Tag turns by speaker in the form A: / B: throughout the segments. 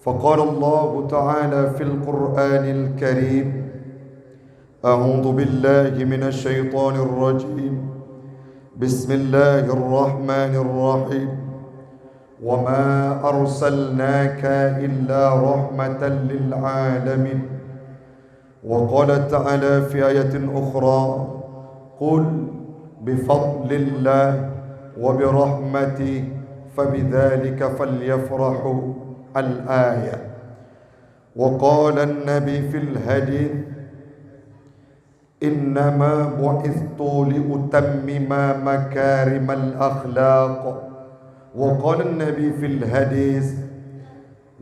A: فقال الله تعالى في القرآن الكريم: أعوذ بالله من الشيطان الرجيم، بسم الله الرحمن الرحيم، وما أرسلناك إلا رحمة للعالمين. وقال تعالى في آية أخرى: قل بفضل الله وبرحمته فبذلك فليفرحوا. الآية. وقال النبي في الحديث: إنما بعثت لأتمم مكارم الأخلاق. وقال النبي في الحديث: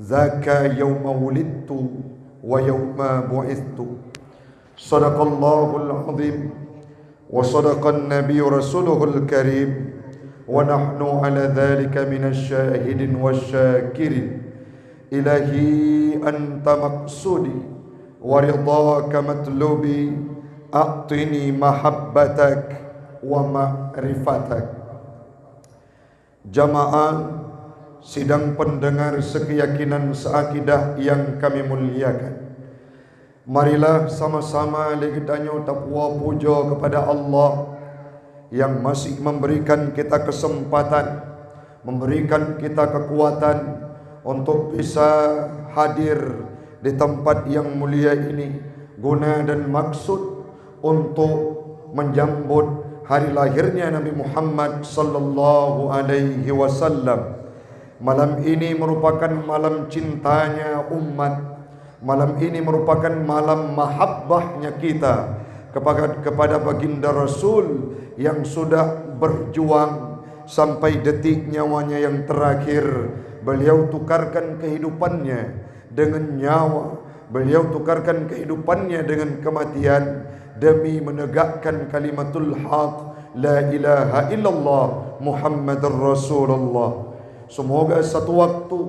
A: ذاك يوم ولدت ويوم بعثت. صدق الله العظيم وصدق النبي رسوله الكريم ونحن على ذلك من الشاهدين والشاكرين. إلهي أنت مقصودي ورضاك مطلوبي، أعطني محبتك ومعرفتك. Jamaah sidang pendengar sekeyakinan seakidah yang kami muliakan, marilah sama-sama kita takwa puja kepada Allah yang masih memberikan kita kesempatan, memberikan kita kekuatan untuk bisa hadir di tempat yang mulia ini, guna dan maksud untuk menjambut hari lahirnya Nabi Muhammad sallallahu alaihi wasallam. Malam ini merupakan malam cintanya umat. Malam ini merupakan malam mahabbahnya kita kepada baginda Rasul yang sudah berjuang sampai detik nyawanya yang terakhir. Beliau tukarkan kehidupannya dengan nyawa, beliau tukarkan kehidupannya dengan kematian demi menegakkan kalimatul haq, la ilaha illallah Muhammadur Rasulullah. Semoga satu waktu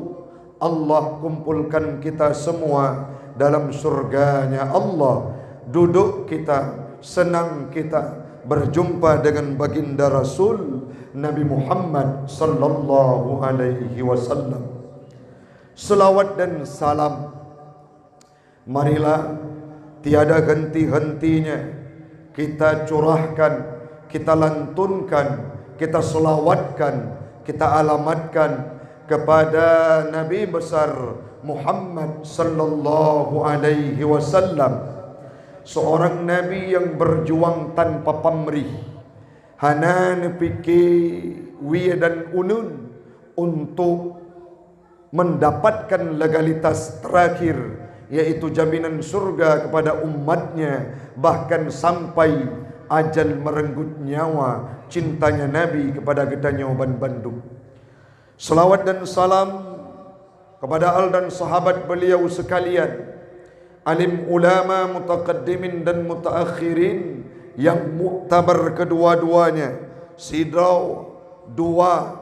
A: Allah kumpulkan kita semua dalam surganya Allah. Duduk kita, senang kita berjumpa dengan baginda Rasul Nabi Muhammad sallallahu alaihi wasallam. Selawat dan salam marilah tiada henti-hentinya kita curahkan, kita lantunkan, kita selawatkan, kita alamatkan kepada Nabi besar Muhammad sallallahu alaihi wasallam, seorang nabi yang berjuang tanpa pamrih, hanan fikir wiya dan unun untuk mendapatkan legalitas terakhir, yaitu jaminan surga kepada umatnya, bahkan sampai ajal merenggut nyawa cintanya Nabi kepada getanya Uban Bandung. Selawat dan salam kepada al dan sahabat beliau sekalian, alim ulama mutaqaddimin dan mutaakhirin yang muktabar kedua-duanya, sidraw dua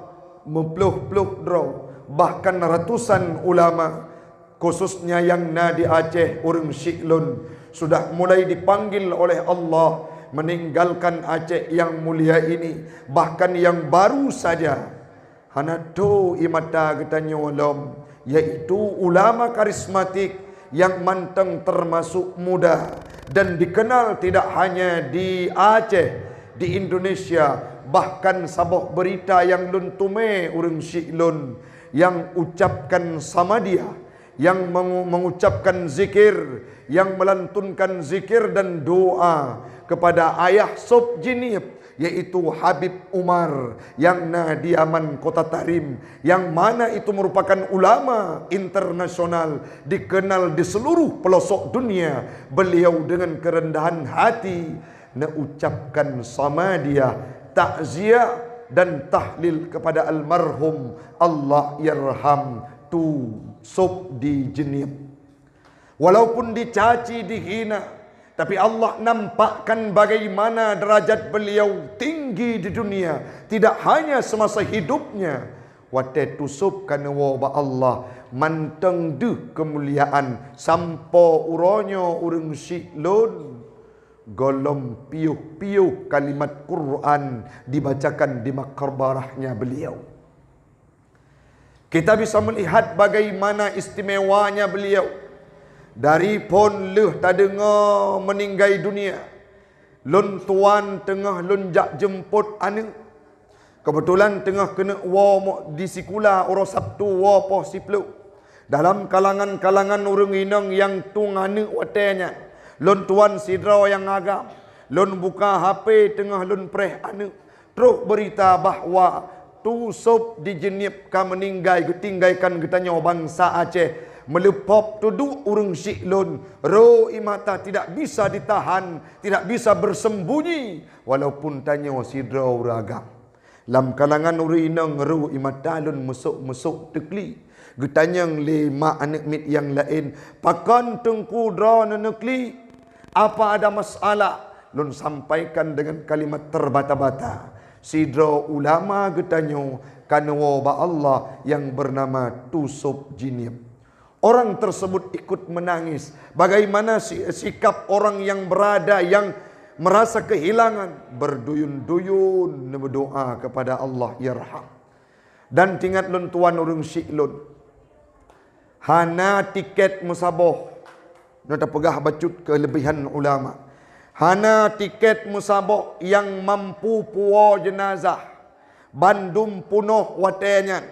A: mepluh-pluh draw, bahkan ratusan ulama khususnya yang di Aceh urang Syiklun sudah mulai dipanggil oleh Allah meninggalkan Aceh yang mulia ini. Bahkan yang baru saja hanatu imata getanya walam, yaitu ulama karismatik yang manteng termasuk muda dan dikenal tidak hanya di Aceh, di Indonesia, bahkan sabah berita yang luntume urang Syiklun yang ucapkan sama dia, yang mengucapkan zikir, yang melantunkan zikir dan doa kepada ayah sob jinib, yaitu Habib Umar yang di Aman Kota Tarim, yang mana itu merupakan ulama internasional, dikenal di seluruh pelosok dunia. Beliau dengan kerendahan hati ucapkan sama dia takziah dan tahlil kepada almarhum Allah yarham tu sob di jenib. Walaupun dicaci, dihina, tapi Allah nampakkan bagaimana derajat beliau tinggi di dunia, tidak hanya semasa hidupnya. Wate tusuk kana wa Allah manteng duh kemuliaan sampo uronyo urang Syiklun golom piuh-piuh kalimat Quran dibacakan di makbarahnya beliau. Kita bisa melihat bagaimana istimewanya beliau. Dari pon leh tak dengar meninggal dunia. Lun tuan tengah lun jak jemput anak. Kebetulan tengah kena war di sekolah orang Sabtu war poh siplu. Dalam kalangan-kalangan orang inang yang tung anak watanya. Lun tuan sidra yang agam. Lun buka HP tengah lun preh anak. Terus berita bahawa tu sob dijenipkan meninggal ketinggalkan ketanya bangsa Aceh. Melepop tuduk urang syiklun. Ro imata tidak bisa ditahan, tidak bisa bersembunyi walaupun tanya sidra uragam. Lam kalangan urinang ro imata lun mesuk-mesuk tekli. Getanyang lima anak mit yang lain, pakan tengku dra nenekli. Apa ada masalah? Lun sampaikan dengan kalimat terbata-bata. Sidra ulama getanyo kanwa ba Allah yang bernama Tusub Jinib. Orang tersebut ikut menangis. Bagaimana sikap orang yang berada, yang merasa kehilangan, berduyun-duyun berdoa kepada Allah yarham. Dan tingkat lun tuan urang syiklun. Hana tiket musabah. Nota pegah bacut kelebihan ulama. Hana tiket musabah yang mampu puwa jenazah. Bandum punuh watenya.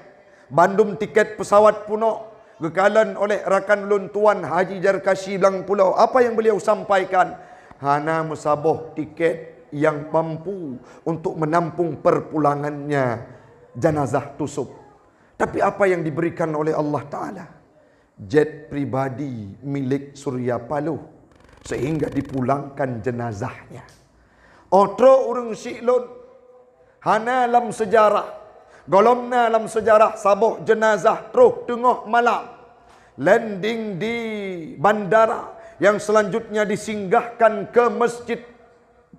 A: Bandum tiket pesawat punuh. Gekalan oleh rakan lun tuan Haji Jarkasi Belang Pulau. Apa yang beliau sampaikan? Hana musabah tiket yang mampu untuk menampung perpulangannya jenazah Tusub. Tapi apa yang diberikan oleh Allah Ta'ala? Jet pribadi milik Surya Paloh. Sehingga dipulangkan jenazahnya. Otro urang syiklun. Hana lam sejarah. Golomna dalam sejarah sabuh jenazah terus tengah malam. Landing di bandara yang selanjutnya disinggahkan ke masjid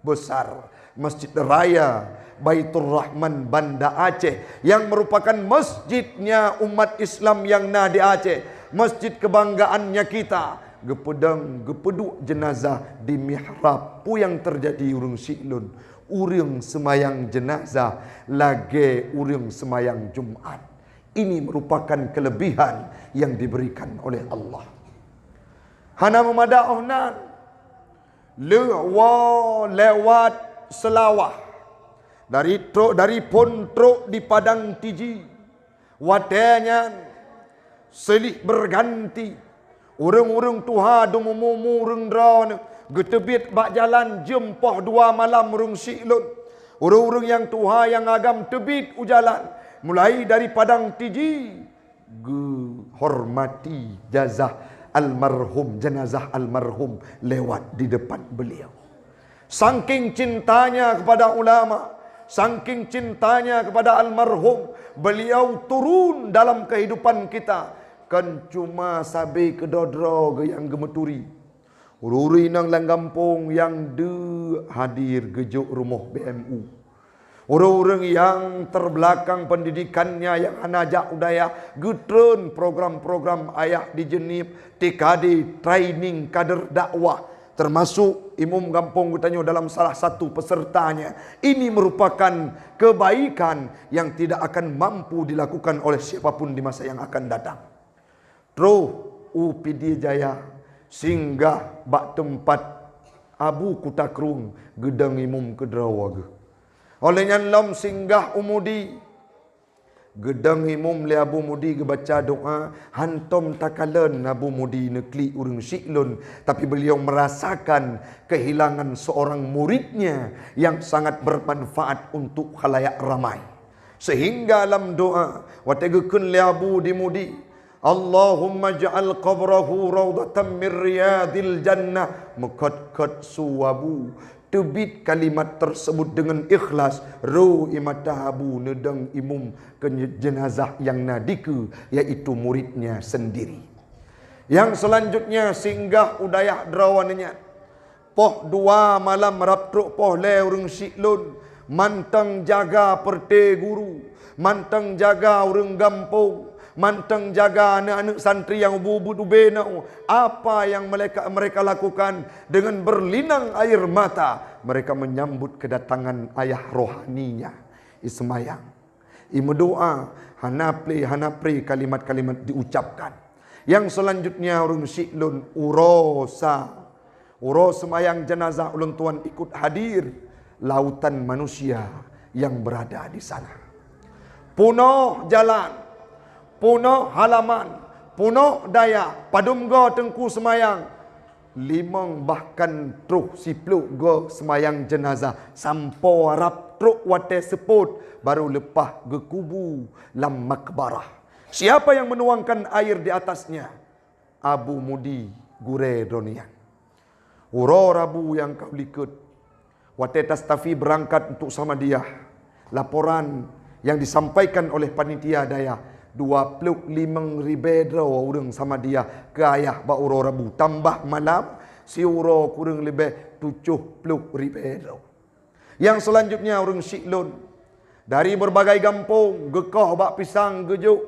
A: besar. Masjid Raya Baitur Rahman Banda Aceh. Yang merupakan masjidnya umat Islam yang na di Aceh. Masjid kebanggaannya kita. Gepeduk jenazah di mihrab. Pu yang terjadi urang syiklun. Urang semayang jenazah lagi urang semayang Jumat. Ini merupakan kelebihan yang diberikan oleh Allah. Hana memada'uhnan lewat selawah dari pon truk di Padang Tiji. Watanya selih berganti. Urang-urang tuha dumumumu urang drone. Getebit bak jalan jempah 2 malam urang syiklun. Urang-urang yang tuha yang agam tebit ujalan. Mulai dari Padang Tiji. Hormati jenazah almarhum lewat di depan beliau. Saking cintanya kepada ulama. Saking cintanya kepada almarhum. Beliau turun dalam kehidupan kita. Kan cuma sabi kedodro yang gemeturi. Ururi nang langgampung yang hadir gejuk rumah BMU. Orang-orang yang terbelakang pendidikannya yang anajak udaya getron program-program ayah di Jenib, TKD, training kader dakwah. Termasuk imam kampung Gutanyo dalam salah satu pesertanya. Ini merupakan kebaikan yang tidak akan mampu dilakukan oleh siapapun di masa yang akan datang. Terus UPD Jaya singgah bak tempat Abu Kutakrung gedang imum kedrawaga. Olehnya lam singgah umudi gedang imum le Abu Mudi baca doa hantom takalan Abu Mudi nekli urang syiklun, tapi beliau merasakan kehilangan seorang muridnya yang sangat bermanfaat untuk khalayak ramai. Sehingga dalam doa wategekeun le Abu di Mudi, Allahumma ja'al qabrahu rawdatan min riyadil jannah. Mekat-kat suwabu. Tebit kalimat tersebut dengan ikhlas. Ru imatahabu nedang imum ke jenazah yang nadiku, yaitu muridnya sendiri. Yang selanjutnya singgah udayah drawannya. Poh 2 malam raptruk poh le urang syiklun. Mantang jaga perte guru. Mantang jaga urang gampung. Mantang jaga anak-anak santri yang ubud-ubena. Apa yang mereka lakukan dengan berlinang air mata. Mereka menyambut kedatangan ayah rohaninya Ismayang. Imu doa hanapri kalimat-kalimat diucapkan. Yang selanjutnya urang siklun urosa. Uros semayang jenazah ulun tuan ikut hadir lautan manusia yang berada di sana. Punoh jalan, punoh halaman, punoh daya, padum go tengku semayang. Limang bahkan truk sipluk go semayang jenazah. Sampo harap truk wate seput baru lepas ge kubu lam makbarah. Siapa yang menuangkan air di atasnya? Abu Mudi Gure Donian. Uro Rabu yang kau likut. Wate Tastafi berangkat untuk sama dia. Laporan yang disampaikan oleh panitia daya 25,000 orang sama dia ke ayah ba uro Rabu. Tambah malam si uro kurang lebih 70,000. Yang selanjutnya orang Siklun. Dari berbagai kampung, gekoh bak pisang gejuk,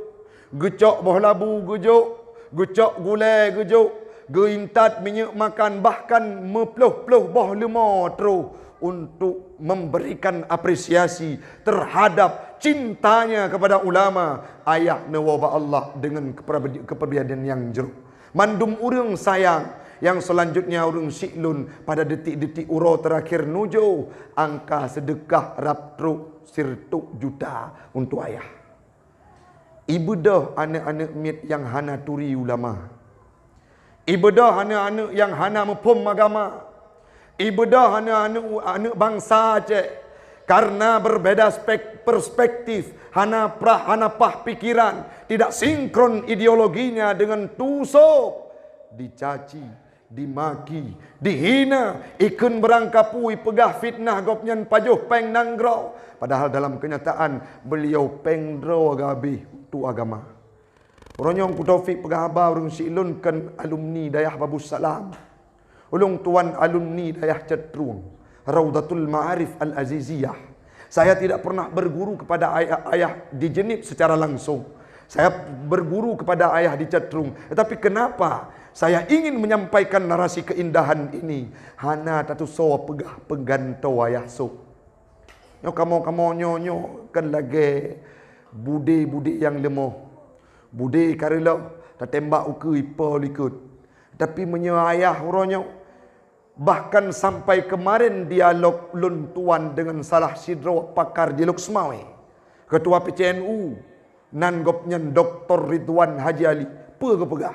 A: gecok boh labu gejuk, gecok gulai gejuk, geintat minyak makan, bahkan mepluh-pluh boh lemo terus untuk memberikan apresiasi terhadap cintanya kepada ulama ayah nawaba Allah dengan kepribadian yang jeruk. Mandum urang sayang. Yang selanjutnya urang Siklun pada detik-detik uro terakhir nuju angka sedekah raptruk sirtuk juta untuk ayah. Ibadah anak-anak mit yang hana turi ulama. Ibadah anak-anak yang hana mepom agama. Ibadah anak-anak bangsa cek. Karena berbeda perspektif, hana pah pikiran, tidak sinkron ideologinya dengan tusuk, dicaci, dimaki, dihina, ikun berangkapui pegah fitnah gopnyan pajuh peng nanggrau. Padahal dalam kenyataan beliau pengdro agabih tu agama. Ronyong ku Taufik pegahaba urang Siklun kan alumni dayah Babus Salam. Ulung tuan alumni dayah Cetrung, Raudatul Ma'arif Al-Aziziyah. Saya tidak pernah berguru kepada ayah di Jenib secara langsung. Saya berguru kepada ayah di Cetrung. Tetapi kenapa saya ingin menyampaikan narasi keindahan ini? Hana tatu so pegah penggantau ayah so. Nyo kamu nyonyo kan lagi budi yang lemah. Budi karilau tak tembak uke ipa likut. Tapi menyayah uronyo. Bahkan sampai kemarin dialog lun tuan dengan salah sidro pakar dialog Semawe. Ketua PCNU nan gopnyan Dr. Ridwan Haji Ali. Pegah.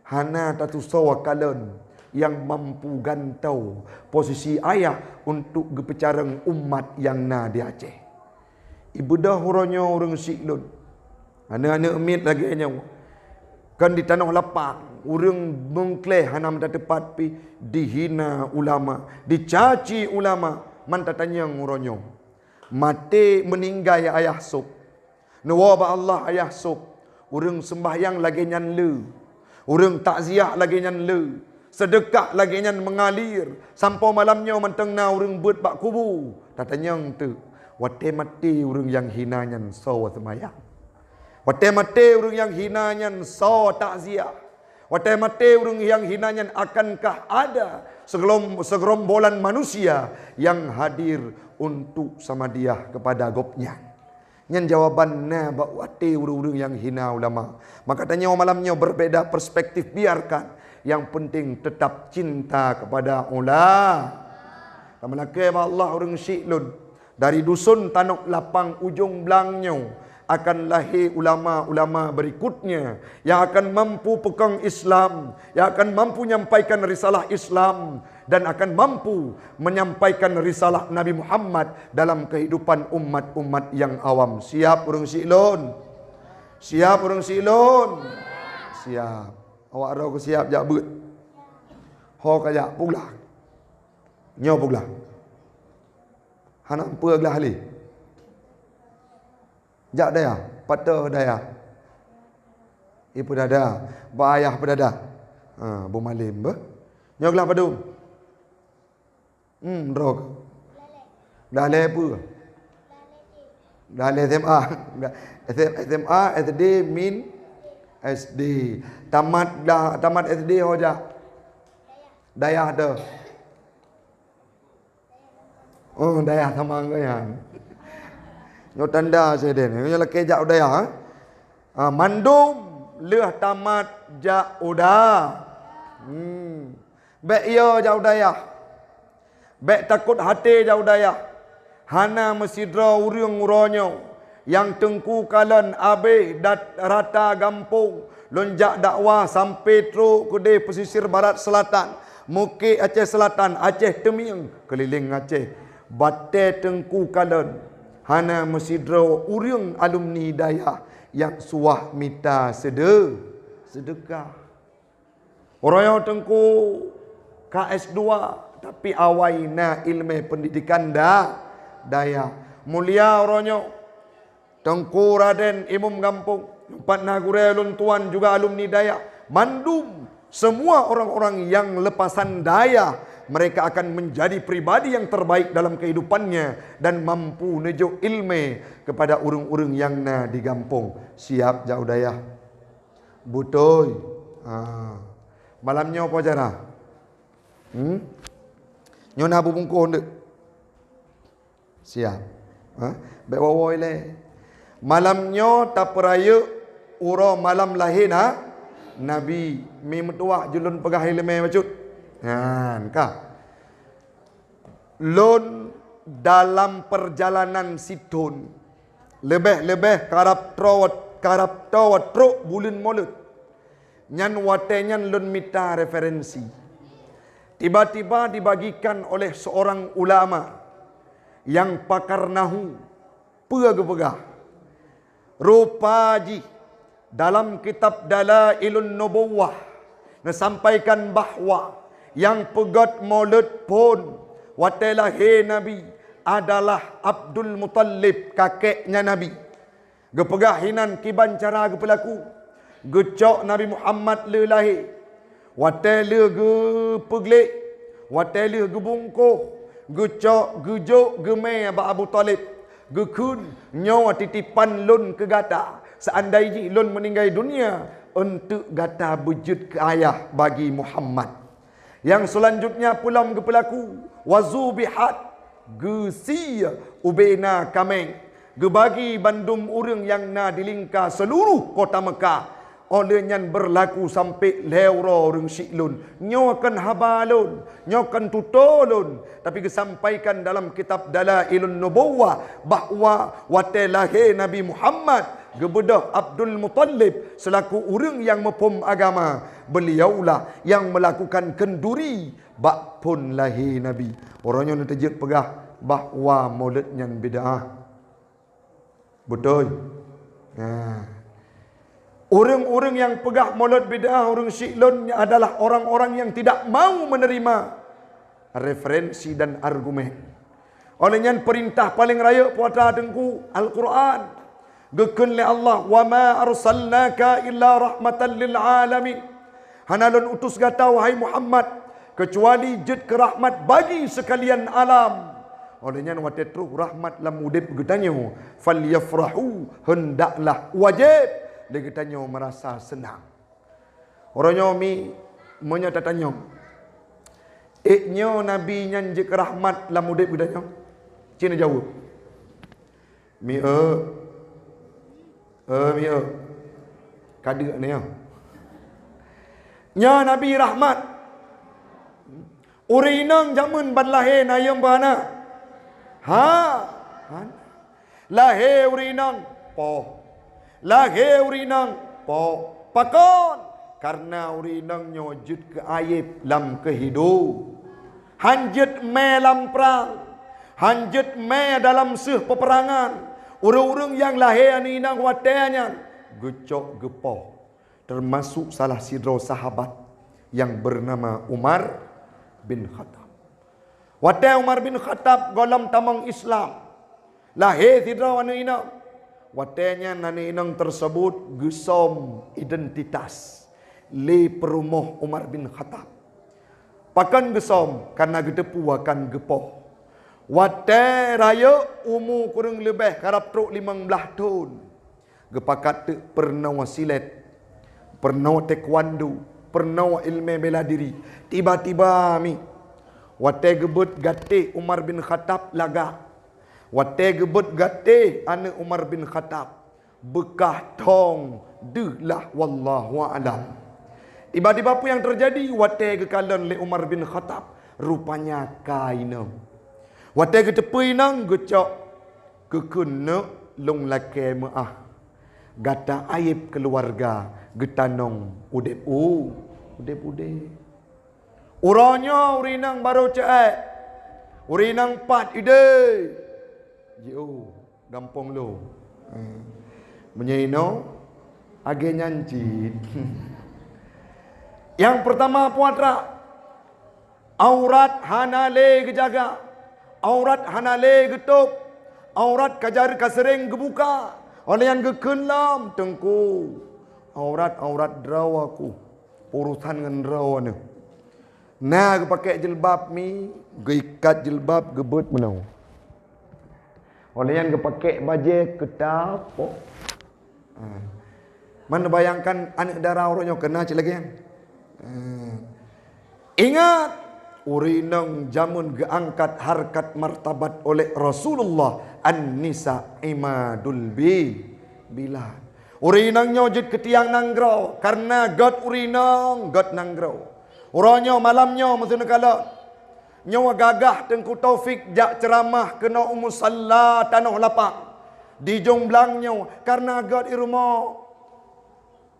A: Hana tatu sawa kalen yang mampu gantau posisi ayah untuk gepecareng umat yang na di Aceh. Ibadah uronyo urang Siklun. Anak-anak mit lagi nyawa. Kan di tanah lapang, urang mengkleh hanam dah tepat pi dihina ulama, dicaci ulama, mantatanya nguronyo. Mati meninggai ayah sok. Nawaba Allah ayah sok. Urang sembahyang lagi nyan le. Urang takziah lagi nyan le. Sedekah lagi nyan mengalir. Sampai malamnya mantengna urang buat bak kubu. Tatanya tu. Wate mati urang yang hina nyan sawa semayang. Wate mate urang yang hinanya so takziah. Wate mate urang yang hinanya akankah ada segerombolan manusia yang hadir untuk sama dia kepada gopnya. Nyan jawabannya bak wate urang yang hina ulama. Maka tanya malamnya berbeda perspektif, biarkan. Yang penting tetap cinta kepada ulama. Kamalake Allah urang Siklun dari dusun Tanuk Lapang ujung Blangnya akan lahir ulama-ulama berikutnya yang akan mampu pegang Islam, yang akan mampu menyampaikan risalah Islam dan akan mampu menyampaikan risalah Nabi Muhammad dalam kehidupan umat-umat yang awam. Siap urang Siklun? Siap urang Siklun? Siap. Awak ro siap jak beut. Ho kajak puglah. Nyo puglah. Hanam peuglah ali. Jak daya, patah daya. Ibu dada, bayah pedada. Bu malim be. Nyoglah padu. Rok. Dale apa? Dale SMA. SMA SD min SD. Tamat SD hoja. Dayah dah. Oh, dayah sama kan. Nyo tanda saya den. Nyo laki jak udaya. Mandum leh tamat jak udah. Bek yo jak udaya. Bek takut hati jak udaya. Hana mesidra urung uronyo. Yang tengku kalan abe dat rata gampung. Lonjak dakwah sampai teruk ke pesisir barat selatan. Mukit Aceh Selatan, Aceh Temiang, keliling Aceh. Batai tengku kalan. Hana mesidra urung alumni daya yang suah mita sedekah. Orang yang tengku KS2 tapi awaina ilmu pendidikan daya. Mulia orangnya Tengku Raden Imam Gampung, Empat Nagure Lun Tuan juga alumni daya. Mandum semua orang-orang yang lepasan daya, mereka akan menjadi pribadi yang terbaik dalam kehidupannya dan mampu nejo ilmu kepada urung-urung yang na di Gampung. Siap jauh daya. Butoy. Malamnya apa cara? Nyona bubungko ndek. Siap. Baik wawoi le. Malamnya tak peraya uro malam lahir Nabi mi metuah julun pegah ilmu macut. Kah? Lon dalam perjalanan sidun lebih karap trawat truk bulun mulut. Nyan watenyan lon mita referensi. Tiba-tiba dibagikan oleh seorang ulama yang pakar nahu pegah-pegah. Rupaji dalam kitab Dalailun Nubuwah nasampaikan bahawa yang pegat maulid pun watelah Nabi adalah Abdul Muttalib, kakeknya Nabi. Gepegahinan kiban cara gepelaku. Gecok Nabi Muhammad le lahir. Watele ge peglek, watele ge bungkuh, gecok gejuk gemai Abu Talib. Gekun nyawa titipan lun ke gata. Seandainya lun meninggal dunia untuk gata wujud ke ayah bagi Muhammad. Yang selanjutnya pulang ke pelaku wazubihat gesi ubena kameng gebagi bandum urang yang na dilingkar seluruh kota Mekah. Olehnya berlaku sampai leuro orang syiklun. Nyokan habalun, nyokan tutolun. Tapi disampaikan dalam kitab Dalailun Nubuwah bahawa watelahe Nabi Muhammad gebedah Abdul Muttalib selaku orang yang mempom agama. Beliaulah yang melakukan kenduri bak pun lahir Nabi. Orangnya nak terjek pegah bahawa maulidnya bid'ah. Betul? Orang-orang yang pegah maulid bid'ah, orang syiklun adalah orang-orang yang tidak mau menerima referensi dan argumen. Olehnya perintah paling raya puasa tengku Al-Quran. Gekun li Allah, wa ma arsalnaka illa rahmatan lil alamin. Hanalun utus gata wahai Muhammad kecuali jid ke rahmat bagi sekalian alam. Olehnya waktu itu rahmat lam udip getanya falyafrahu, hendaklah wajib dia katanya merasa senang. Orangnya mi menyata tanya. Iknya Nabi nyanyi ke rahmat lam udip katanya. Cina jawab. Mi Kadek ni ya. Nya Nabi rahmat. Urinang jamun ban lahir nayam bana. Lahir urinang po. Lahir urinang po pakon karena urinang nyojud ke aib lam kehidup. Hanjut me lam perang, hanjut me dalam seh peperangan. Urung-urung yang lahir ni nang watenya gecok gepo. Termasuk salah sidro sahabat yang bernama Umar bin Khattab. Watai Umar bin Khattab golam tamang Islam. Lahir sidro anu inang. Watenya nani inang tersebut gesom identitas le perumuh Umar bin Khattab. Pakan gesom karena gedepu akan gepoh. Watai raya umur kurang lebih karap truk 15 tahun. Gepakat pernah wasilet, pernah taekwondo, pernah ilmu bela diri. Tiba-tiba mi watai gebut gate Umar bin Khattab laga. Wate gebet gate anak Umar bin Khattab. Bekah tong dehlah wallahu a'lam. Tiba-tiba apa yang terjadi? Wate gekalan le Umar bin Khattab. Rupanya kainam. Wate getepi nang gecok kekena long lake maah. Gata aib keluarga getanong udep udep. Uranya urinang baru cek. Urinang pat ide. Yo, gampang lo. Menyaino age nyancit. Yang pertama puatra, aurat hanale gejaga, aurat hanale getup, aurat kajar kasering gebuka, oleh yang gekenlam tengku, aurat drawaku, urusan dengan drawane. Nah, pakai jilbab mi, geikat jilbab gebet menau. Oleh yang pakai baju ketapok. Mana bayangkan anak darah orangnya kena cik lagi yang. Ingat, urinang jamun geangkat harkat martabat oleh Rasulullah An-Nisa Imadul Bilal. Urinangnya jid ketiang nanggrau karena god urinang god nanggrau. Orangnya malamnya maksudnya kalau nyawa gagah tengku Taufik jak ceramah kena musalla tanah lapang di jomblangnya karena god di rumah.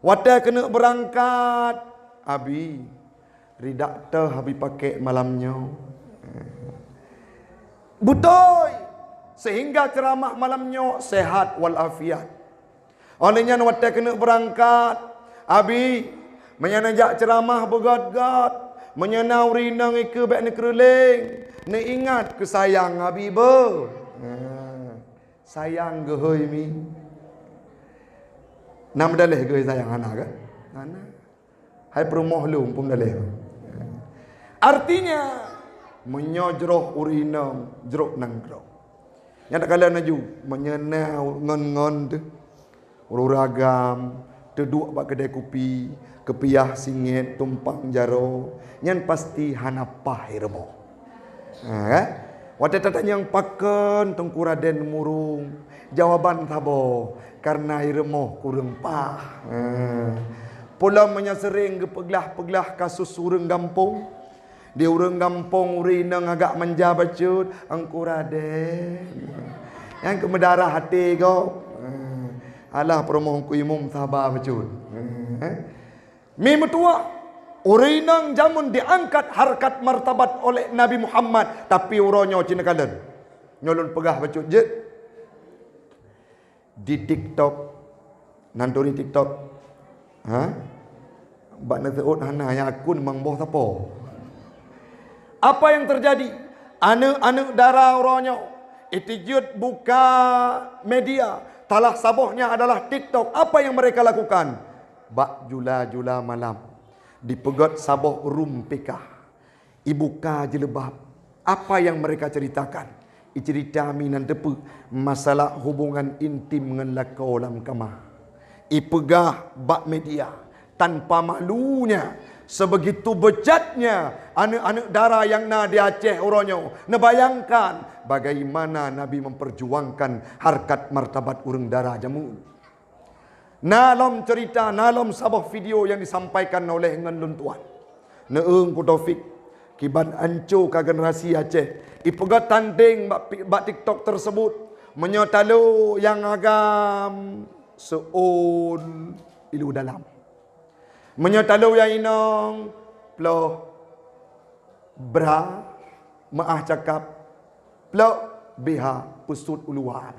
A: Wata kena berangkat abi redaktor habis pakai malamnya. Betul. Sehingga ceramah malamnya sehat walafiat. Olehnya wata kena berangkat abi menyanajak ceramah begat-gat, menyenau rinang ke baik ni keruling. Ni ingat ke sayang abi be. Sayang ke hoi mi. Nam dalih ke sayang anak ke? Anak. Hai perumoh lu pun dalih. Artinya menyojroh urinang jeruk nanggrau. Yang tak kala naju menyenau ngon-ngon tu. Uragam, teduk bak kedai kopi, kepiah singit tumpang jaro, nyan pasti hanapah irmo. Waktu tanya yang paken tengku Raden murung, jawaban tabo karena irmo kurang pah. Pula menyasering gepeglah-peglah kasus urang gampung. Di urang gampung urinang agak manja bacut angku Raden. Yang kemedarah hati kau. Alah promohku imum sabar bacut. Mi metua urinang jamun diangkat harkat martabat oleh Nabi Muhammad tapi uronyo cina kalan nyolon pegah bacut je di TikTok nanturi TikTok bak naseut hana yang akun mang boh siapa. Apa yang terjadi? Anak-anak darah uronyo itijud buka media, talah sabohnya adalah TikTok. Apa yang mereka lakukan? Bak jula-jula malam dipegot saboh rum pekah ibuka jelebab. Apa yang mereka ceritakan? Cerita minan depu masalah hubungan intim dengan lakau dalam kamar. Ipegah bak media tanpa malunya. Sebegitu bejatnya anak-anak darah yang na di Aceh orangnya. Nebayangkan bagaimana Nabi memperjuangkan harkat martabat urang darah jamu. Nalam cerita, nalam sabah video yang disampaikan oleh ngan tuan. Neung ku Taufik kiban ancu ka generasi Aceh. Ipegat tanding bak TikTok tersebut menyatalu yang agam seun ilu dalam. Menyatalu yang inang ploh bra maah cakap ploh biha pusut uluan.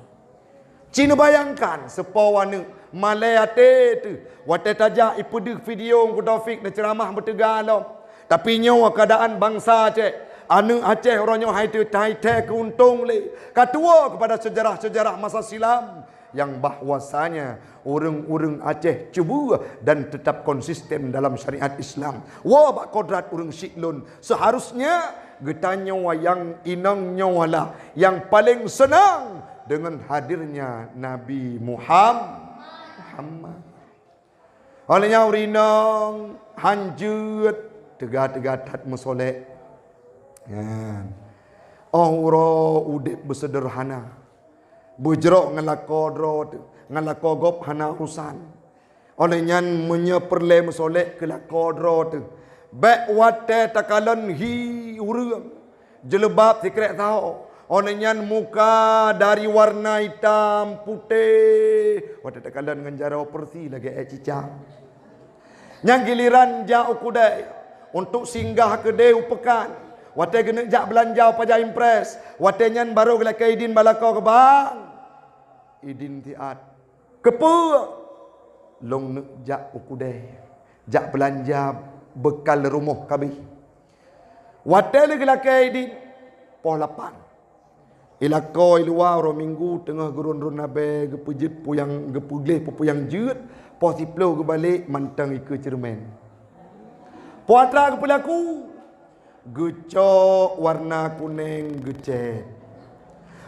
A: Cina bayangkan sepawana malayate tu wate tajak ipudu video ku Taufik na ceramah bertegalau. Tapi nyawa keadaan bangsa Aceh, anu Aceh orangnya hai tu tai te keuntung le. Katua kepada sejarah-sejarah masa silam yang bahwasanya orang-orang Aceh cuba dan tetap konsisten dalam syariat Islam. Wa bak kodrat orang Syiklun seharusnya getanya yang inang nyawala yang paling senang dengan hadirnya Nabi Muhammad. Olehnya urinang hanjut tegak-tegak tat mesolek. Aura udip bersederhana. Bujrok ngelako dro tu. Ngelako gop hana urusan. Oleh nyan menyeperle mesolek ke lako dro tu. Bek wate takalan hi urang. Jelebab sekret tahu. Oleh nyan muka dari warna hitam putih. Wate takalan dengan jara operasi lagi cicang. Yang giliran jauh kudai untuk singgah ke deu pekan. Wate kena jak belanja paja impres. Wate nyan baru gelak idin balako ke bang. Idin tiat. Kepa. Long nak jak ukudai. Jak belanja bekal rumah kabih. Wate le gelak idin poh 8. Ilako ilua ro minggu tengah gurun-run nabe gepujit puyang gepugleh puyang jeut. Poh tiplo ke balik mantang ike cermen. Puatra ke pelaku. Gecok warna kuning gecet.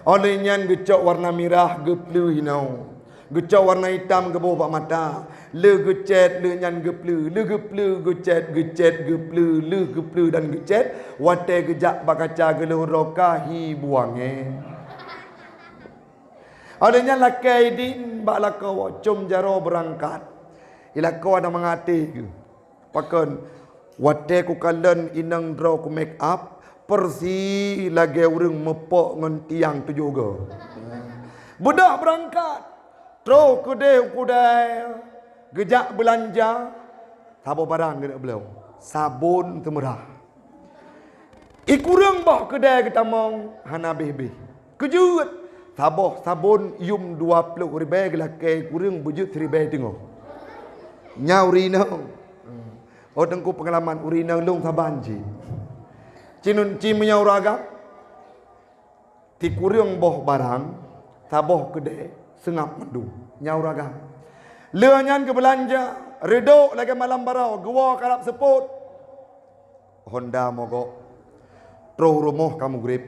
A: Oleh nyan gecok warna merah geplu hinau. Gecok warna hitam geboh bak mata. Le gecet le nyan geplu. Le geplu gecet gecet geplu. Le geplu dan gecet. Wate gejak bakaca geluh rokahi buange. Adanya lakai din bak lakau cum jaro berangkat. Ilakau ada mengati ke. Pakan wate ku kalen inang draw ku make up persi lagi urang mepok ngan tiang tu juga. Budak berangkat. Tro kedai kudai. Gejak belanja. Sabo barang kena belau. Sabun temerah. Ikurang bah kedai kita mong hana bebe. Kejut. Saboh sabun yum 20 ribu gelake kurang bujut 3 ribu tengok. Nya urinang. Oh tengku pengalaman urinang long saban ji. Cinun ci menyau ragam. Ti kurang boh barang, saboh gede, sengap mendu, nyau ragam. Leanyan ke belanja, redok lagi malam barau, gua karap seput. Honda mogok. Tro rumah kamu grip.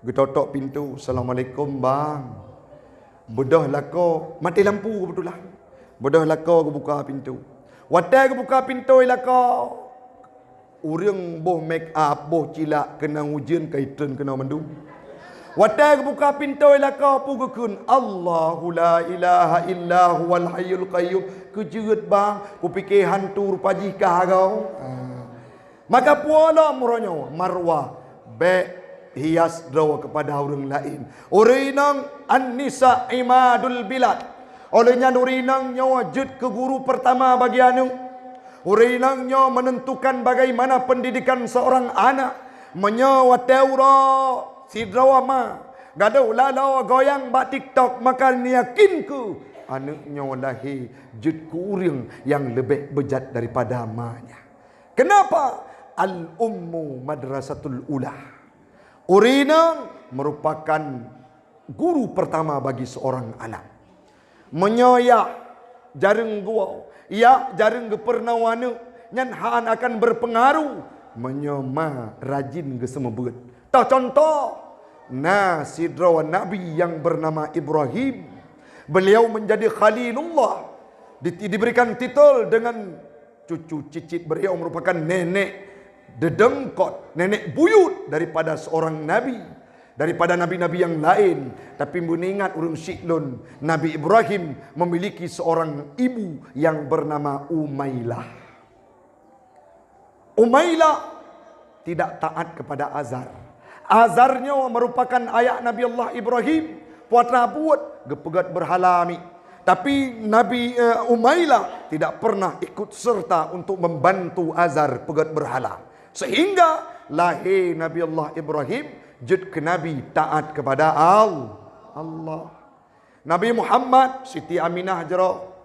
A: Getotok pintu. Assalamualaikum bang. Bedah lako. Mati lampu kebetulan. Bedah lako ke buka pintu. Watai ke buka pintu lako. Urang boh make up. Boh cilak. Kena hujan kaitan kena mendung. Watai ke buka pintu lako. Pugakun. Allahu la ilaha illa huwal hayyul qayyum. Kejerat bang. Kupikir hantu rupaji kau. Maka puala muronyo. Marwah. Baik. Hias draw kepada orang lain. Urinang an-nisa imadul bilad. Olehnya urinang nyawa jud ke guru pertama bagi anu. Urinang nyawa menentukan bagaimana pendidikan seorang anak. Menyawa teura si draw ma. Gaduh lalau goyang bak TikTok maka yakin ku anak nyawa lahir jud ku uring yang lebih bejat daripada amanya. Kenapa? Al-ummu madrasatul ulah. Urinang merupakan guru pertama bagi seorang anak. Menyoyak jarang gua, ya jarang ke pernawana, nyan han akan berpengaruh. Menyoma rajin ke semebut. Tak contoh, nah sidra Nabi yang bernama Ibrahim, beliau menjadi Khalilullah, diberikan titel dengan cucu cicit beliau merupakan nenek dedengkot, nenek buyut daripada seorang nabi, daripada nabi-nabi yang lain. Tapi mengingat urang syiklun, Nabi Ibrahim memiliki seorang ibu yang bernama Umailah. Umailah tidak taat kepada Azar. Azarnya merupakan ayah Nabi Allah Ibrahim. Puatra buat gepegat berhalami. Tapi Nabi Umailah tidak pernah ikut serta untuk membantu Azar pegat berhala. Sehingga lahir Nabi Allah Ibrahim jud ke Nabi taat kepada Allah. Nabi Muhammad Siti Aminah jero,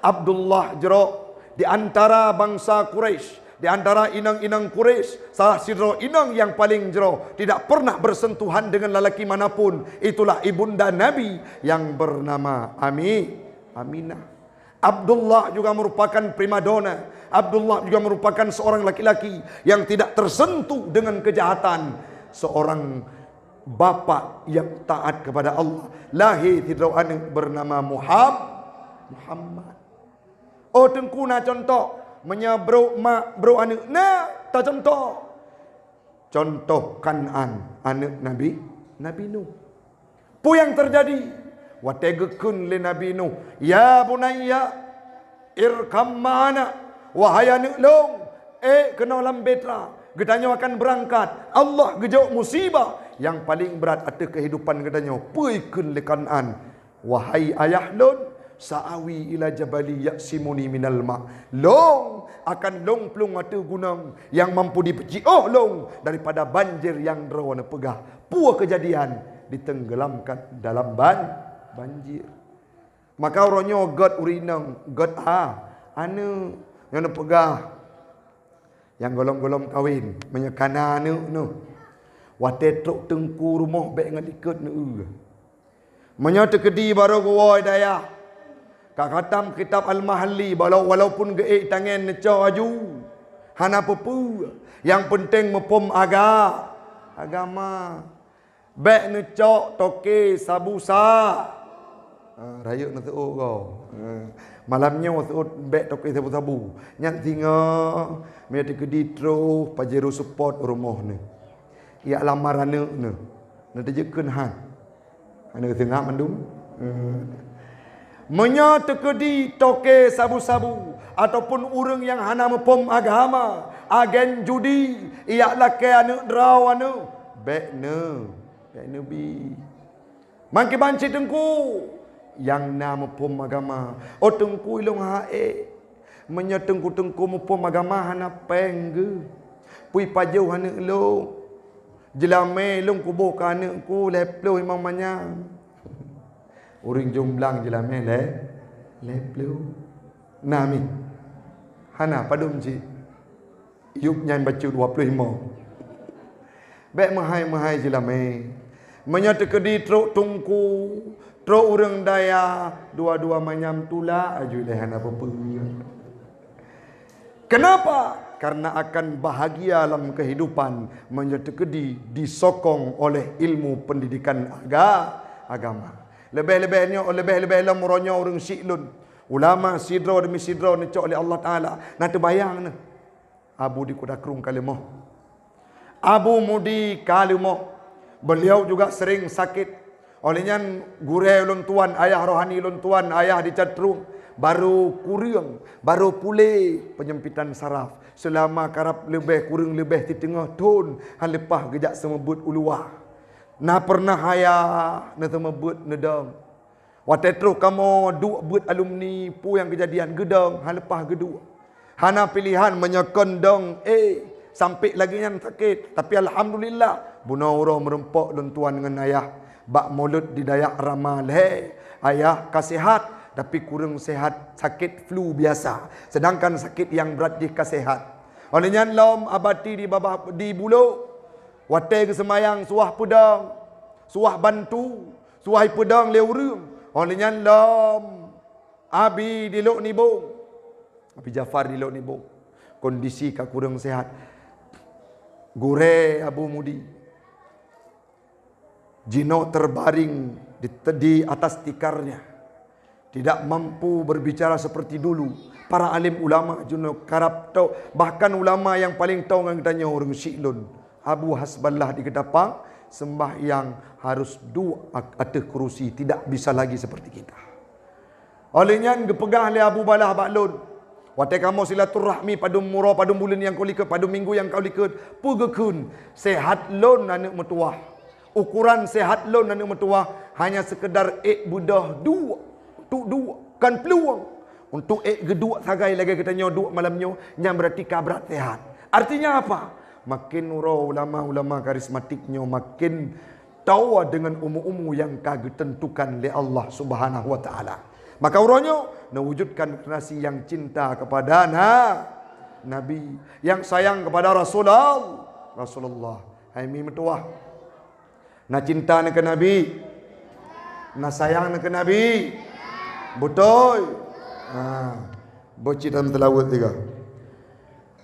A: Abdullah jero, di antara bangsa Quraisy, di antara inang-inang Quraisy, salah sidro inang yang paling jero, tidak pernah bersentuhan dengan lelaki manapun. Itulah ibunda Nabi yang bernama Aminah. Abdullah juga merupakan primadona. Abdullah juga merupakan seorang laki-laki yang tidak tersentuh dengan kejahatan. Seorang bapa yang taat kepada Allah. Lahir tidak anak bernama Muhammad. Oh tengku na contoh. Menyabro mak bro anak. Nah tak contoh. Contoh Kan'an. Anak Nabi Nuh. Pu yang terjadi. Wategekun le Nabi Nuh. Ya bunayya irkam ma'ana. Wahai anak long. Kena dalam betra. Gedanya akan berangkat. Allah gejok musibah. Yang paling berat atas kehidupan gedanya. Puikun le Kan'an. Wahai ayah lon. Sa'awi ila jabali yaksimuni minal ma'. Long akan long pelung atu gunung yang mampu dipeci long daripada banjir yang derawana pegah. Pua kejadian ditenggelamkan dalam banjir. Maka orangnya God urinang, God anu yang pegah yang golong-golong kahwin menyekana anu wate truk tengku rumah baik ngadikut nu. Menyata kedi baru gua daya. Kak khatam kitab Al-Mahalli walaupun geik tangan necah aju. Hana pepu. Yang penting mepom agama. Bek necok toke sabusa. Raya na tu kau. Malamnya tu bek toke sabu-sabu. Nyak tinggal me de kedi tro pajero support rumah ni. Ia lamaran ni. Na tejekeun hang. Ana tengah mandum. Menyata kedi toke sabu-sabu ataupun orang yang hana mepom agama, agen judi, ialah ke anak draw anu bek nabi. Mangki banci tengku yang nama mepom agama. Oh tengku ilung hae. Menyata tengku mepom agama hana pengge. Pui pajau hana lo. Jelame long kubo kana ku leplo imam manyang. Orang jomblang je lah leplu nami hana padum ci yuk nyan baca 25 bek mahai je lah menyata kedi truk tungku truk orang daya dua-dua manyam tula aju lehan apa-apa. Kenapa? Karena akan bahagia dalam kehidupan menyata kedi disokong oleh ilmu pendidikan agama. Lebih-lebihnya dalam muronya orang syiklun. Ulama sidra demi sidra necok oleh Allah Ta'ala. Nanti bayang ni. Abu di Kudakrung kalimah. Abu Mudi kalimah. Beliau juga sering sakit. Olehnya gurih ulun tuan, ayah rohani ulun tuan, ayah di Catrung. Baru kurang, baru pulih penyempitan saraf. Selama karap lebih kurang lebih di tengah tahun. Halepah gejak semebut uluah. Na pernah haya na temebut nedang. Watetro kamu dua but alumni pu yang kejadian gedang halepah gedua. Hana pilihan menyekondong sampai lagi yang sakit. Tapi alhamdulillah bunaura merempok lentuan dengan ayah bak mulut di dayak ramal. Ayah kasihat tapi kurang sehat, sakit flu biasa. Sedangkan sakit yang berat dia kasihat. Olehnya lom abati di bulu. Watai ke semayang suah pedang, suah bantu, suah pedang leurung. Olehnya lam abi di lok nibung. Abi Jafar di lok nibung. Kondisi ka kurang sehat. Gure Abu Mudi. Jino terbaring di atas tikarnya. Tidak mampu berbicara seperti dulu. Para alim ulama juno karap tahu, bahkan ulama yang paling tahu dengan tanya orang Syiklun. Abu Hasballah di kedapang sembahyang harus dua atas kerusi, tidak bisa lagi seperti kita. Olehnya gepegah oleh Abu Balah Baklun. Watai kamu silaturahmi padum murah padum bulan yang kau likut, padum minggu yang kau likut, pugekun sehat lon anak metuah. Ukuran sehat lon anak metuah hanya sekedar budah dua kan peluang untuk gedua sagai lagi katanya dua malamnya yang berarti kabrat sehat. Artinya apa? Makin ulama-ulama karismatiknya makin tahu dengan umur-umur yang kagak tentukan oleh Allah Subhanahu wa taala. Maka orangnya mewujudkan generasi yang cinta kepada Nabi, yang sayang kepada Rasulullah. Hai mi metuah. Na cinta ke Nabi, na sayang ke Nabi. Betul. Bocil dalam telawat juga.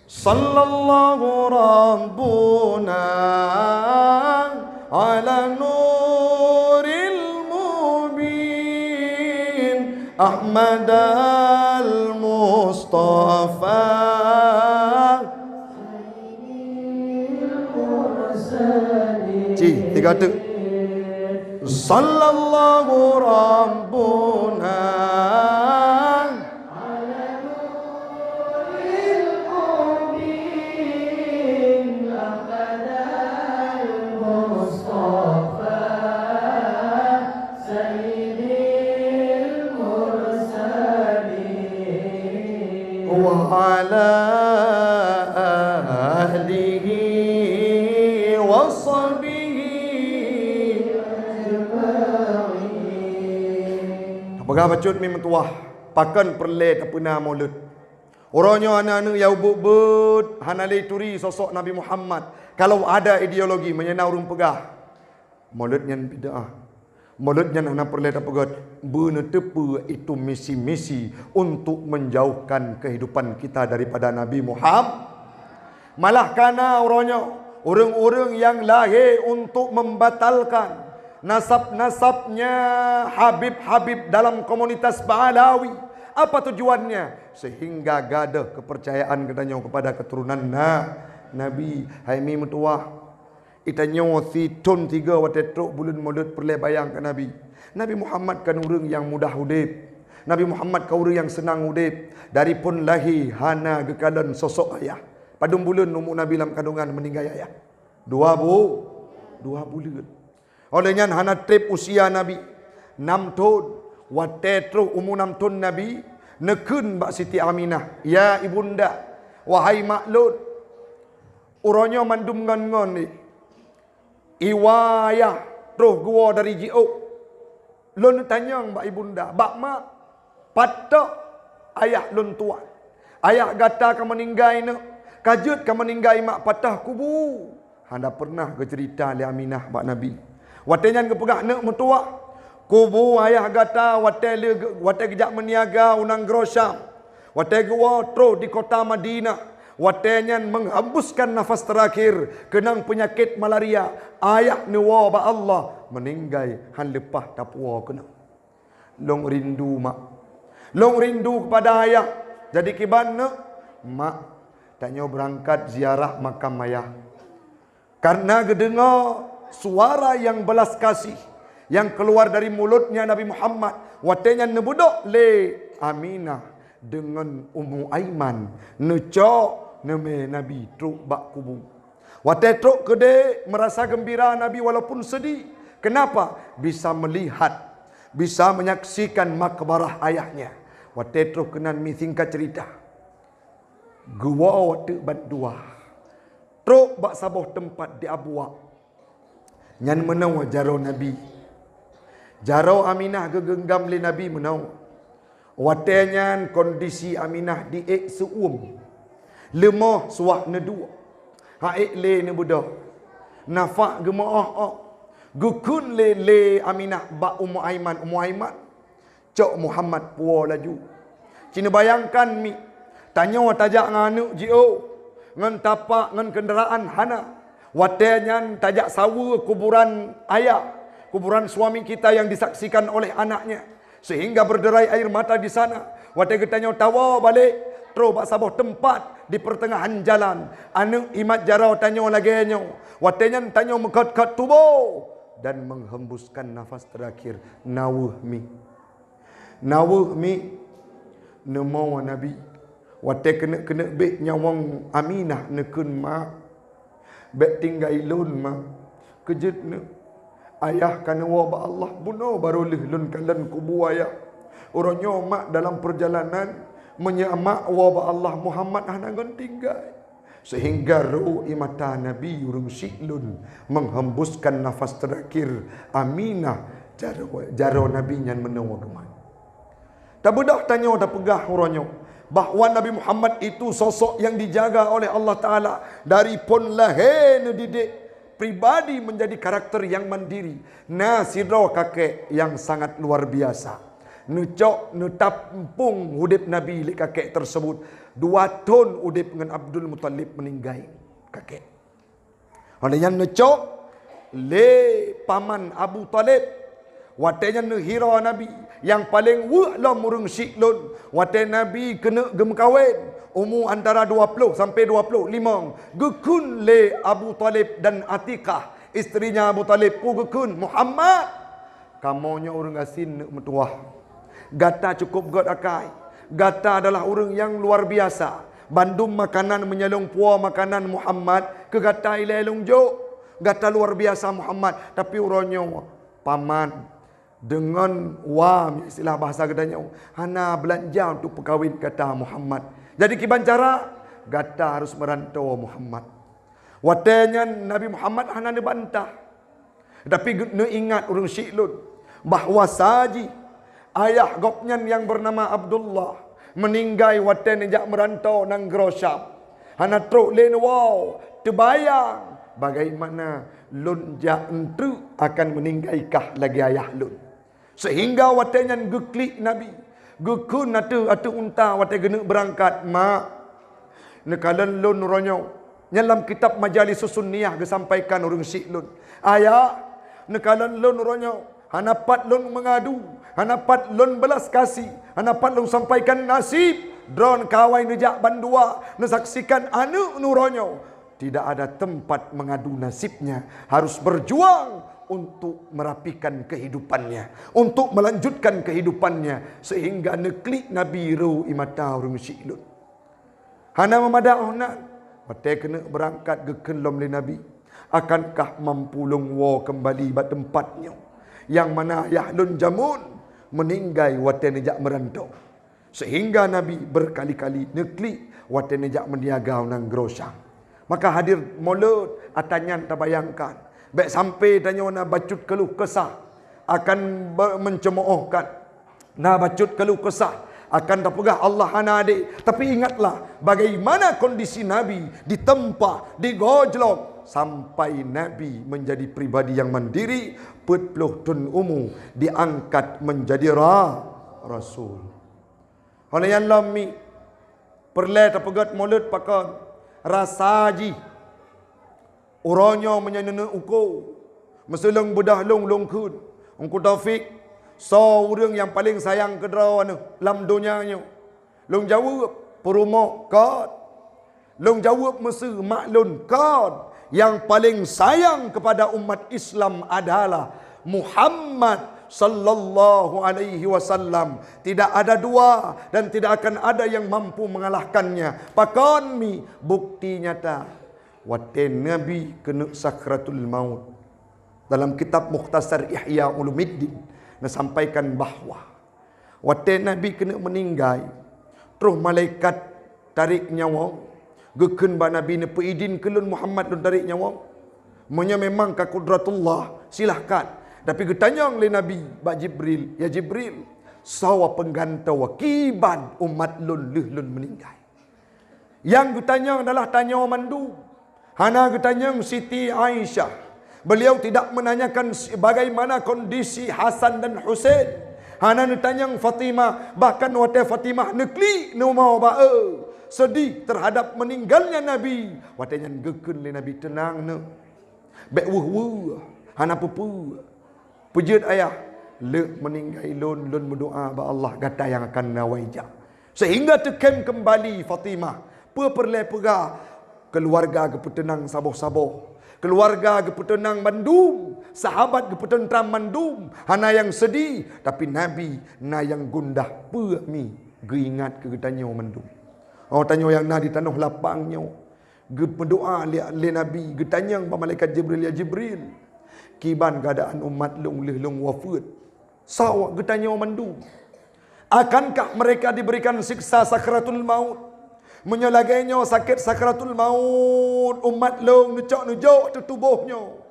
A: Sallallahu Rabbuna ala nuril mubin Ahmad al-Mustafa tiga tu Sallallahu Rabbuna وعلى آله وصحبه أجمعين. Apakah bacut mi mentuah pakan perle tapena maulud. Orangnya anak-anak yang ubud hanale turi sosok Nabi Muhammad. Kalau ada ideologi menyenau urung pegah. Maulud nyan bid'ah. Maulud yang anak perlu dapat benar tepu itu misi-misi untuk menjauhkan kehidupan kita daripada Nabi Muhammad. Malah karena orang-orang yang lahir untuk membatalkan nasab-nasabnya Habib-Habib dalam komunitas Ba'alawi. Apa tujuannya? Sehingga gadah kepercayaan katanya kepada keturunan Nabi. Haimi mutuah. Itanyo si ton 3 watetrok bulan maulud perle bayang ke Nabi. Nabi Muhammad kan orang yang mudah hidup. Nabi Muhammad kan orang yang senang hidup. Dari pun lahir hana gekalan sosok ayah. Padum bulan umur Nabi dalam kandungan meninggal ayah. 2 bulan. Olehnya hana trip usia Nabi 6 tahun. Watetrok umur 6 tahun Nabi nekun Mbak Siti Aminah. Ya ibunda, wahai maklud. Orangnya mandum ngon ni. Iwayah terus gua dari Jiok. Lun tanya mbak ibunda, bak mak patok ayah lun tuan. Ayah gata ke meninggai nak, kajut ke meninggai mak patah kubu. Handa pernah ke cerita li Aminah bak Nabi. Watenyan ke pegak nak metua. Kubu ayah gata wate kejak meniaga unang grosam. Wate gua terus di kota Madinah. Watenyan menghembuskan nafas terakhir kenang penyakit malaria. Ayah nuwa ba Allah meninggai han lepah tapua kena. Long rindu mak. Long rindu kepada ayah. Jadi kibana mak tanya berangkat ziarah makam ayah. Karena gedengar suara yang belas kasih yang keluar dari mulutnya Nabi Muhammad. Watenyan nebudok le Aminah dengan Ummu Aiman necok nama Nabi truk bak kubu. Wate truk kede merasa gembira Nabi walaupun sedih. Kenapa? Bisa melihat, bisa menyaksikan makbarah ayahnya. Wate truk kenan mi singkat cerita. Gua wate badua. Truk bak sabuh tempat di Abuak. Nyan menau jaro Nabi. Jaro Aminah gegenggam li Nabi menau. Wate nyan kondisi Aminah di suum. Lemah suah nedua. Haik le ne budak. Nafak gemaah. Gukun le Aminah ba Ummu Aiman. Ummu Aiman. Cok Muhammad puwa laju. Cina bayangkan mi. Tanya tajak nganu jio. Ngan tapak ngan kenderaan hana. Watenyan tajak sawa kuburan ayah. Kuburan suami kita yang disaksikan oleh anaknya. Sehingga berderai air mata di sana. Wate ketanya tawa balik. Terus bak sabuh tempat di pertengahan jalan. Anu imat jarau tanya lagi nyo. Watenyan tanya mekat-kat tubuh. Dan menghembuskan nafas terakhir. Nawuh mi. Nemo Nabi. Wate kena bek nyawang Aminah nekun mak. Bek tinggal ilun mak. Kejut ne. Ayah kana wa Allah bunuh baru lun kalan kubu ayah. Orangnya mak dalam perjalanan menyamak wabah Allah Muhammad hanangan tinggal. Sehingga ruh imata Nabi urung siklun menghembuskan nafas terakhir Aminah jaro Nabi nyan menawa geman. Tak bedak tanya tak pegah orangnya bahawa Nabi Muhammad itu sosok yang dijaga oleh Allah Ta'ala dari pun lahir didik pribadi menjadi karakter yang mandiri. Nasidro kakek yang sangat luar biasa. Nucok nutampung udip Nabi li kakek tersebut 2 tahun udip dengan Abdul Muttalib meninggai kakek. Olehnya nucok le paman Abu Talib. Watenya nuhira Nabi yang paling wa'la murung siklun. Wate Nabi kena gemkawin umur antara 20 sampai 25. Gekun le Abu Talib dan Atikah. Isterinya Abu Talib ku gekun Muhammad. kamonya orang asin nak metuah. Gata cukup god akai. Gata adalah orang yang luar biasa. Bandum makanan menyalung puah makanan Muhammad ke gata ilelung jo. Gata luar biasa Muhammad, tapi uronyo paman dengan istilah bahasa gedanya hana belanja untuk perkahwin kata Muhammad. Jadi kiban cara gata harus merantau Muhammad. Watenya Nabi Muhammad hana dibantah. Tapi ne ingat urang Syiklun bahawa saji ayah gopnya yang bernama Abdullah meninggai waten jak merantau nang Grosyam. Hana truk len terbayang bagaimana lun jak entu akan meninggaikah lagi ayah lun. Sehingga watenya geklik Nabi. Gekun atu unta wate gena berangkat mak. Nekalan lun ronyo. Dalam kitab Majalis Sunniyah disampaikan urang Syiklun. Ayah nekalan lun ronyo. Hanapat lun mengadu, hanapat lun belas kasih, hanapat lun sampaikan nasib, drone kawai nejak bandua, nesaksikan anu nuronyo. Tidak ada tempat mengadu nasibnya, harus berjuang untuk merapikan kehidupannya, untuk melanjutkan kehidupannya, sehingga neklik Nabi ru imata urang Syiklun. Hana memadahna, mate kena berangkat ke kelom li Nabi. Akankah mampu lungwo kembali bat tempatnya? Yang mana ayah lun jamun meninggai waten nejak merantau. Sehingga Nabi berkali-kali neklik waten nejak mendiagau nang Grosyam. Maka hadir mulut atanyan terbayangkan. Baik sampai tanya na bacut keluh kesah akan mencemoohkan. Na bacut keluh kesah akan terpegah Allah hana adik. Tapi ingatlah bagaimana kondisi Nabi ditempa, digojlok. Sampai Nabi menjadi pribadi yang mandiri, 40 tahun umur diangkat menjadi Rasul. Oleh yang lami perle terpegat mulut pakon rasaji uronyo menyanyi uko meseleng bedah long kun ungku Taufik so urang yang paling sayang ke draw lam dunianya long jawab perumo kad long jawab mesir maklun kad. Yang paling sayang kepada umat Islam adalah Muhammad sallallahu alaihi wasallam. Tidak ada dua dan tidak akan ada yang mampu mengalahkannya. Pakon mi bukti nyata. Waten Nabi kena sakratul maut. Dalam kitab Mukhtasar Ihya Ulumuddin nasampaikan bahawa waten Nabi kena meninggal. Terus malaikat tarik nyawa. Gekun ba Nabi ni peidin kelun Muhammad lun tarik nyawa. Monya memang ka kudratullah, silahkan. Tapi getanyang le Nabi ba Jibril, ya Jibril, sawa penggantau kiban umat lun meninggal. Yang getanyang adalah tanya mandu. Hana getanyang Siti Aisyah. Beliau tidak menanyakan bagaimana kondisi Hasan dan Husain. Hana getanyang Fatimah, bahkan wate Fatimah nekli no mau ba sedih terhadap meninggalnya Nabi. Watanya gekun le Nabi tenang ne. Bek wuh hana pupu. Pujud ayah le meninggal lun berdoa ba Allah gata yang akan nawaija. Sehingga tekem kembali Fatimah. Perle pega keluarga kepetenang saboh-saboh. Keluarga kepetenang Bandung, sahabat kepetenang Bandung, hana yang sedih, tapi Nabi na yang gundah mi geingat ke getanya Bandung. Oh tanya yang na di tanah lapangnya. Berdoa le Nabi, getanya ba malaikat Jibril, ya Jibril. Kiban keadaan umat lung wafat. Sawa getanya Bandung. Akankah mereka diberikan siksa sakratul maut? Menyolagainya sakit sakratul maut umat long nujok tubuhnya.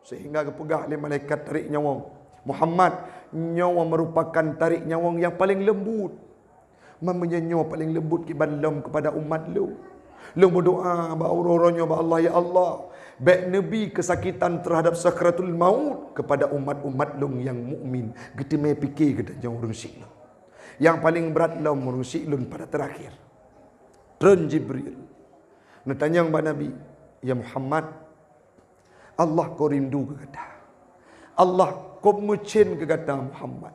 A: Sehingga kepegah oleh malaikat tarik nyawa. Muhammad, nyawa merupakan tarik nyawa yang paling lembut. Mamanya nyawa paling lembut kiban lom kepada umat lu. Lu berdoa ba uroronya ba Allah, ya Allah, baik Nabi kesakitan terhadap sakratul maut kepada umat-umat long yang mukmin. Kita mai fikir kita jauh urang Syiklun. Yang paling berat lom urang Syiklun pada terakhir. Tren Jibril natanya ba Nabi, ya Muhammad, Allah kau rindu ke kata, Allah kau mucin ke kata Muhammad.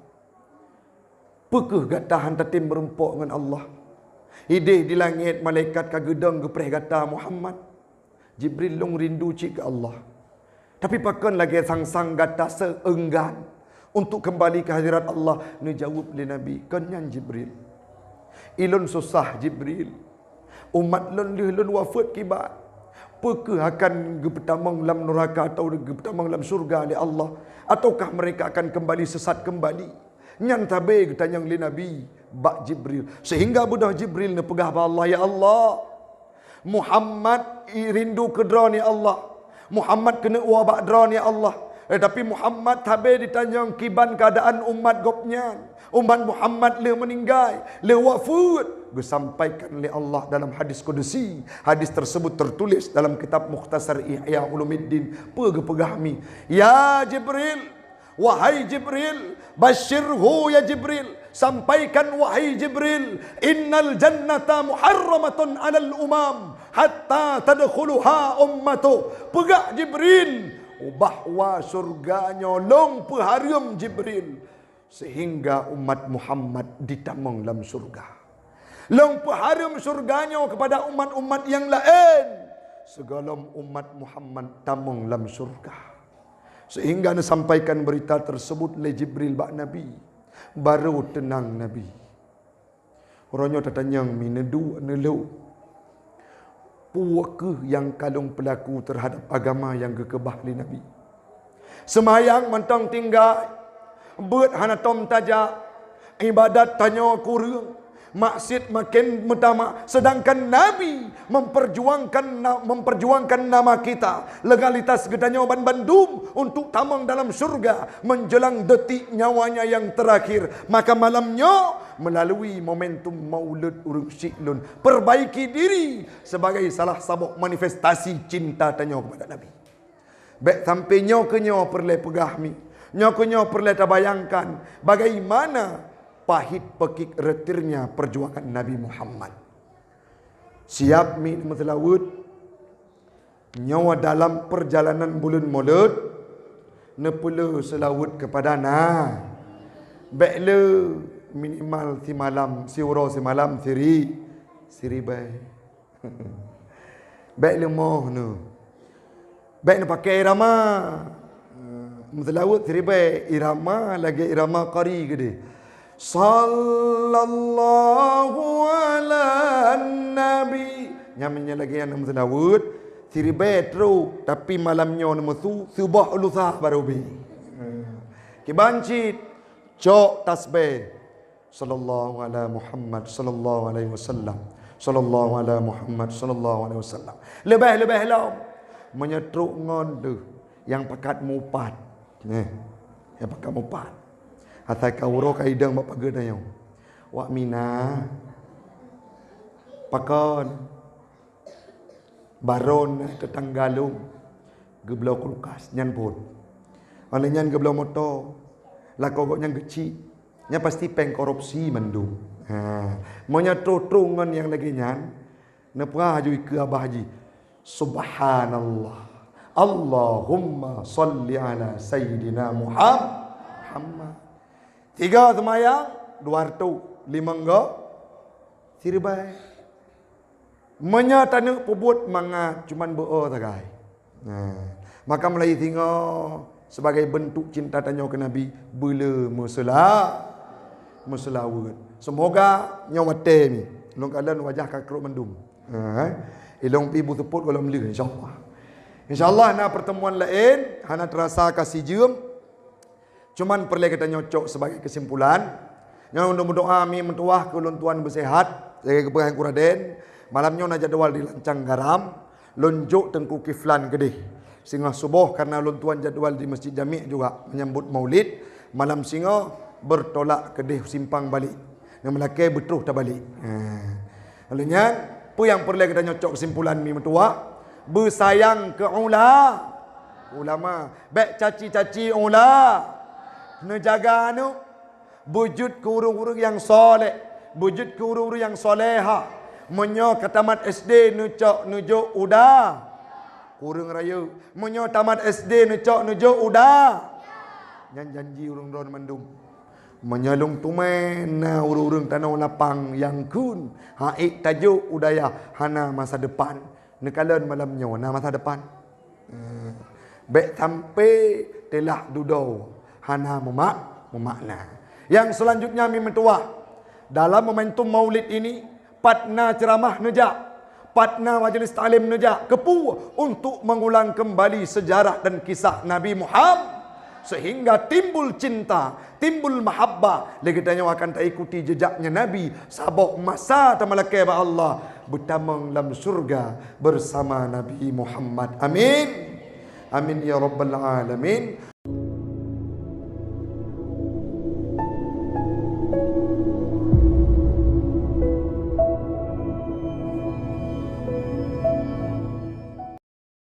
A: Pekeh kata hantar tim berempuk dengan Allah. Hidih di langit malaikat kagedang kepreh kata Muhammad. Jibril long rindu cik ke Allah. Tapi pakon lagi sang-sang kata seenggan untuk kembali ke hadirat Allah. Ni jawab li Nabi, kenyan Jibril. Ilun susah Jibril. Umat lun wafat kibat. Apakah akan gepetamang dalam neraka atau gepetamang dalam surga oleh Allah? Ataukah mereka akan kembali sesat kembali? Nyan tabe tanyang li Nabi bak Jibril. Sehingga budak Jibril ne pegah ba Allah, ya Allah, Muhammad rindu ke dra ni Allah. Muhammad kena wabak dra ni Allah. Tetapi Muhammad tabe ditanyang kiban keadaan umat gopnya. Umat Muhammad le meninggal, le wafat. Disampaikan oleh Allah dalam hadis kudusi. Hadis tersebut tertulis dalam kitab Mukhtasar Ihya Ulumuddin. Pegah-pegahmi, ya Jibril, wahai Jibril, basyirhu ya Jibril, sampaikan wahai Jibril, innal jannata muharramatun 'alal umam hatta tadkhuluha ummatu. Pegah Jibril bahwa surganya long peharam Jibril sehingga umat Muhammad ditamang dalam surga. Long peharam surganya kepada umat-umat yang lain. Segala umat Muhammad tamang dalam surga. Sehingga disampaikan berita tersebut oleh Jibril bak Nabi. Baru tenang Nabi. Orangnya tertanyang minedu nelu. Puaka yang kalung pelaku terhadap agama yang kekebah li Nabi. Semayang mentang tinggal. Buat hana tom tajak. Ibadat tanya kurang. Maksiat makin metama. Sedangkan Nabi memperjuangkan nama kita. Legalitas gedanya ban bandum untuk tamang dalam surga menjelang detik nyawanya yang terakhir. Maka malamnya melalui momentum maulid urang syiklun, perbaiki diri sebagai salah sabuk manifestasi cinta tanya kepada Nabi. Baik sampai nyo ke nyo perle pegahmi. Nyo ke nyo perle terbayangkan bagaimana pahit pekik retirnya perjuangan Nabi Muhammad. Siap mi metelawud nyawa dalam perjalanan bulan Maulud nepula selawud kepada na. Bekle minimal si malam si uro si malam siri bay. Bekle moh nu. Bekle pakai irama. Metelawud siri bay irama lagi irama qari gede. Sallallahu ala Nabi. Nyamanya lagi yang nama selawat. Siri betro. Tapi malamnya nama tu. Subah ulusah baru bi. Kibancit. Cok tasbih. Sallallahu ala Muhammad. Sallallahu alaihi wasallam. Sallallahu ala Muhammad. Sallallahu alaihi wasallam. Lebih-lebih lah. Menyetruk ngondu. Yang pakat mupat. Yang pakat mupat. Atai kauro kaidang bapa gedayau. Wak mina. Pakon. Baron tetanggalung. Geblau kulkas nyan pun. Oleh nyan geblau motor. Lakogok nyan kecil. Nya pasti peng korupsi mendung. Monya trungan yang lagi nyan. Nepah haji ke abah haji. Subhanallah. Allahumma salli ala Sayyidina Muhammad. 3 semayang, 2 hartu, 5 enggak, siribai. Menyatana pebut mangat, cuman berdoa sagai. Maka mulai tengok sebagai bentuk cinta tanya ke Nabi, bila meselawat. Semoga nyawa ni, long kalian wajah kakruk mendum. Ilong pi busuput kalau meli insya-Allah. Insya-Allah na pertemuan lain, hana terasa kasih jam. Cuman perlu kita nyocok sebagai kesimpulan. Yang untuk berdoa mi mentuah ke ulun tuan bersehat. Sebagai kepegang kuraden. Malamnya na jadual di Lancang Garam. Lonjok Tengku Kiflan Kedih. Sehingga subuh karena ulun tuan jadual di Masjid Jami' juga menyambut maulid. Malam singa bertolak Kedih simpang balik. Yang melakai betuh tak balik. Lalunya, apa yang perlu kita nyocok kesimpulan mi mentuah? Bersayang ke ulama. Baik caci-caci ulama. Nejaga anu wujud ke urung-urung yang soleh, wujud ke urung-urung yang soleha. Menyo ke tamat SD nujuk udah. Kurang raya. Menyo tamat SD nujuk udah. Janji urung don mandum. Menyalung tumen urung-urung tanah lapang yang kun. Haik tajuk udaya hana masa depan. Nekalan malamnya na masa depan. Baik sampai telah dudau. hana memakna. Yang selanjutnya kami mentua dalam momentum Maulid ini, patna ceramah nejak, patna majlis ta'lim nejak kepu untuk mengulang kembali sejarah dan kisah Nabi Muhammad sehingga timbul cinta, timbul mahabbah. Lagi tanya akan tak ikuti jejaknya Nabi sabok masa tamalakai ba Allah bertamang dalam surga bersama Nabi Muhammad. Amin. Amin ya rabbal alamin.